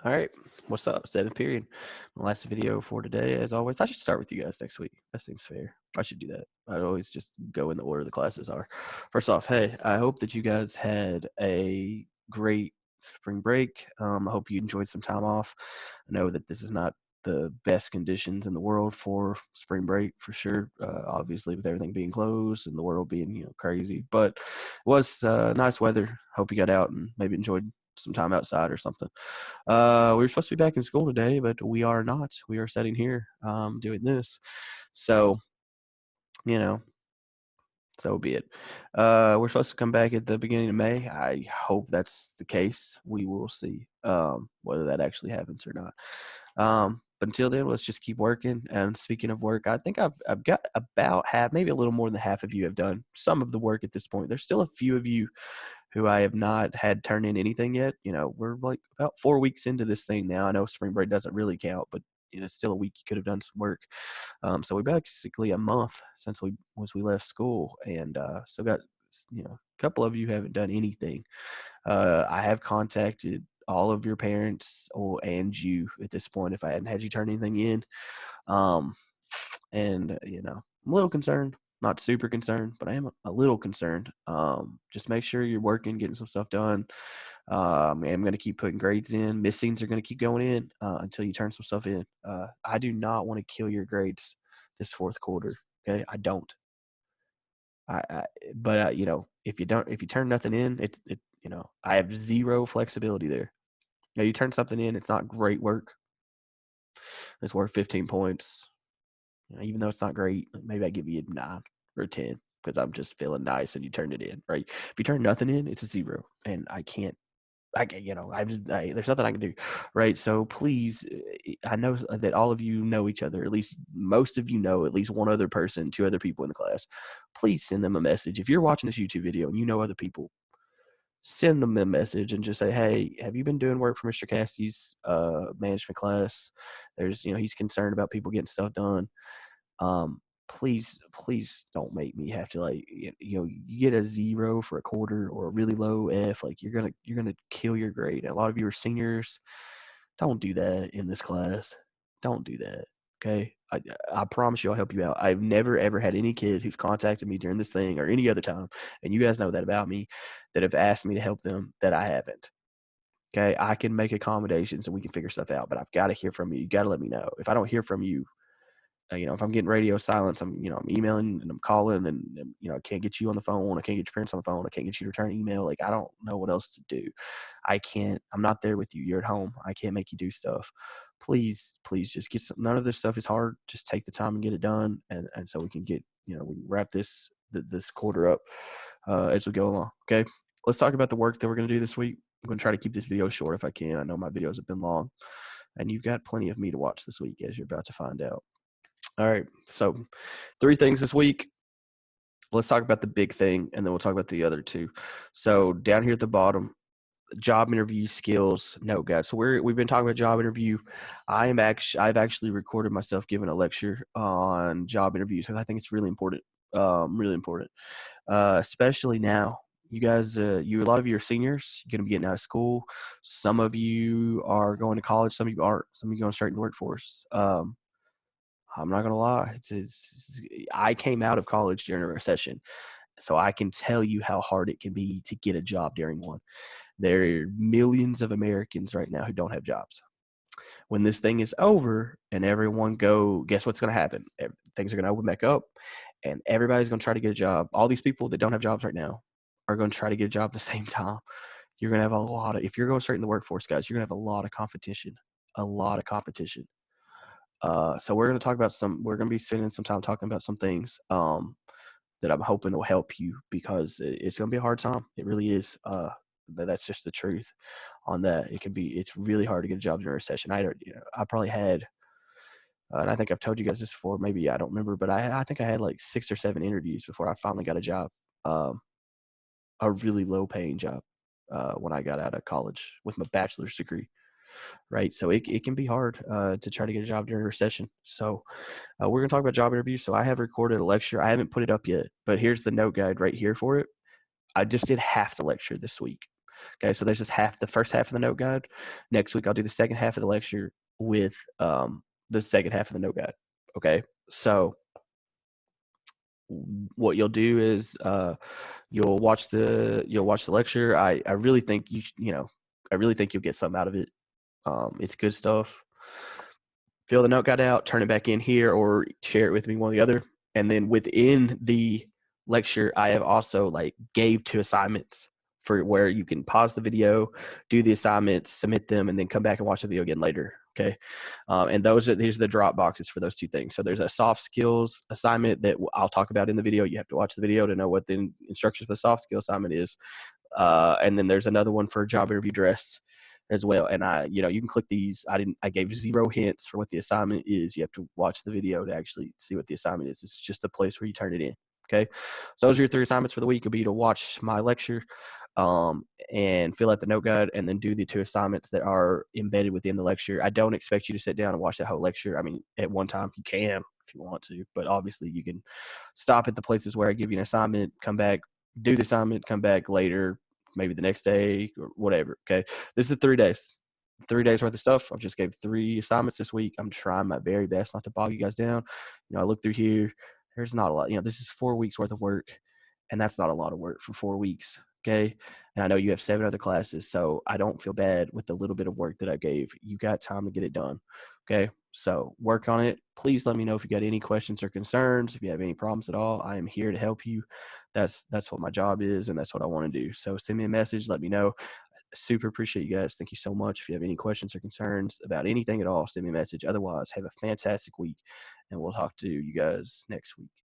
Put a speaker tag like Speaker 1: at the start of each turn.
Speaker 1: All right, what's up? Seventh period. My last video for today, as always. I should start with you guys next week. That seems fair. I should do that. I'd always just go in the order the classes are. First off, hey, I hope that you guys had a great spring break. I hope you enjoyed some time off. I know that this is not the best conditions in the world for spring break for sure. Obviously, with everything being closed and the world being crazy, but it was nice weather. Hope you got out and maybe enjoyed some time outside or something. We were supposed to be back in school today, but we are not. We are sitting here doing this. So, you know, so be it. We're supposed to come back at the beginning of May. I hope that's the case. We will see whether that actually happens or not. But until then, let's just keep working. And speaking of work, I think I've got about half, maybe a little more than half of you have done some of the work at this point. There's still a few of you who I have not had turn in anything yet. We're like about 4 weeks into this thing now. I know spring break doesn't really count, but still a week you could have done some work. So we're basically a month since we left school, and still got a couple of you haven't done anything. I have contacted all of your parents and you at this point if I hadn't had you turn anything in. And I'm a little concerned, not super concerned, but I am a little concerned. Just make sure you're working, getting some stuff done. I'm going to keep putting grades in. Missings are going to keep going in until you turn some stuff in. I do not want to kill your grades this fourth quarter. Okay, I don't. But if you turn nothing in, I have zero flexibility there. Now you turn something in, it's not great work. It's worth 15 points. Even though it's not great, maybe I give you a 9 or a 10 because I'm just feeling nice and you turned it in, right? If you turn nothing in, it's a 0, and I can't. There's nothing I can do, right? So please, I know that all of you know each other. At least most of you know at least one other person, 2 other people in the class. Please send them a message. If you're watching this YouTube video and you know other people, send them a message and just say, hey, have you been doing work for Mr. Cassidy's management class? He's concerned about people getting stuff done. Please don't make me have to you get a 0 for a quarter or a really low F. Like you're gonna kill your grade. And a lot of you are seniors. Don't do that in this class. Don't do that. Okay. I promise you I'll help you out. I've never ever had any kid who's contacted me during this thing or any other time, and you guys know that about me, that have asked me to help them that I haven't. Okay. I can make accommodations and we can figure stuff out, but I've got to hear from you. You got to let me know. If I don't hear from you, if I'm getting radio silence, I'm emailing and I'm calling and I can't get you on the phone. I can't get your parents on the phone. I can't get you to return email. Like, I don't know what else to do. I'm not there with you. You're at home. I can't make you do stuff. Please just get some. None of this stuff is hard. Just take the time and get it done. And so we can get, we can wrap this quarter up as we go along. Okay. Let's talk about the work that we're going to do this week. I'm going to try to keep this video short if I can. I know my videos have been long, and you've got plenty of me to watch this week, as you're about to find out. All right. So 3 things this week. Let's talk about the big thing, and then we'll talk about the other 2. So down here at the bottom, job interview skills note guide. So we've been talking about job interview. I've actually recorded myself giving a lecture on job interviews because I think it's really important. Really important. Especially now. You guys, a lot of you are seniors. You're going to be getting out of school. Some of you are going to college. Some of you aren't. Some of you going straight in the workforce. I'm not gonna lie. I came out of college during a recession, so I can tell you how hard it can be to get a job during one. There are millions of Americans right now who don't have jobs. When this thing is over and everyone guess what's gonna happen? Things are gonna open back up, and everybody's gonna try to get a job. All these people that don't have jobs right now are gonna try to get a job at the same time. You're gonna have if you're going straight in the workforce, guys, you're gonna have a lot of competition. A lot of competition. So we're going to talk about we're going to be spending some time talking about some things that I'm hoping will help you, because it's going to be a hard time. It really is. That's just the truth on that. It's really hard to get a job during a recession. I probably had, and I think I've told you guys this before, maybe I don't remember, but I think I had like 6 or 7 interviews before I finally got a job, a really low paying job when I got out of college with my bachelor's degree. Right. So it can be hard to try to get a job during a recession. So we're going to talk about job interviews. So I have recorded a lecture. I haven't put it up yet, but here's the note guide right here for it. I just did half the lecture this week. Okay, so there's the first half of the note guide. Next week I'll do the second half of the lecture with the second half of the note guide. Okay, so what you'll do is you'll watch the lecture. I really think I really think you'll get something out of it. It's good stuff. Fill the note guide out, turn it back in here, or share it with me, one or the other. And then within the lecture, I have also gave 2 assignments for where you can pause the video, do the assignments, submit them, and then come back and watch the video again later. Okay, and these are the drop boxes for those 2 things. So there's a soft skills assignment that I'll talk about in the video. You have to watch the video to know what the instructions for the soft skill assignment is. And then there's another one for job interview dress as well. And you can click these. I gave 0 hints for what the assignment is. You have to watch the video to actually see what the assignment is. It's just a place where you turn it in. Okay. So those are your 3 assignments for the week. It'll be to watch my lecture, and fill out the note guide, and then do the 2 assignments that are embedded within the lecture. I don't expect you to sit down and watch that whole lecture. I mean, at one time you can if you want to, but obviously you can stop at the places where I give you an assignment, come back, do the assignment, come back later, maybe the next day or whatever. Okay. This is 3 days. 3 days worth of stuff. I've just gave 3 assignments this week. I'm trying my very best not to bog you guys down. I look through here. There's not a lot. This is 4 weeks worth of work, and that's not a lot of work for 4 weeks. Okay. And I know you have 7 other classes, so I don't feel bad with the little bit of work that I gave. You got time to get it done. Okay. So work on it. Please let me know if you got any questions or concerns. If you have any problems at all, I am here to help you. That's what my job is, and that's what I want to do. So send me a message. Let me know. Super appreciate you guys. Thank you so much. If you have any questions or concerns about anything at all, send me a message. Otherwise, have a fantastic week, and we'll talk to you guys next week.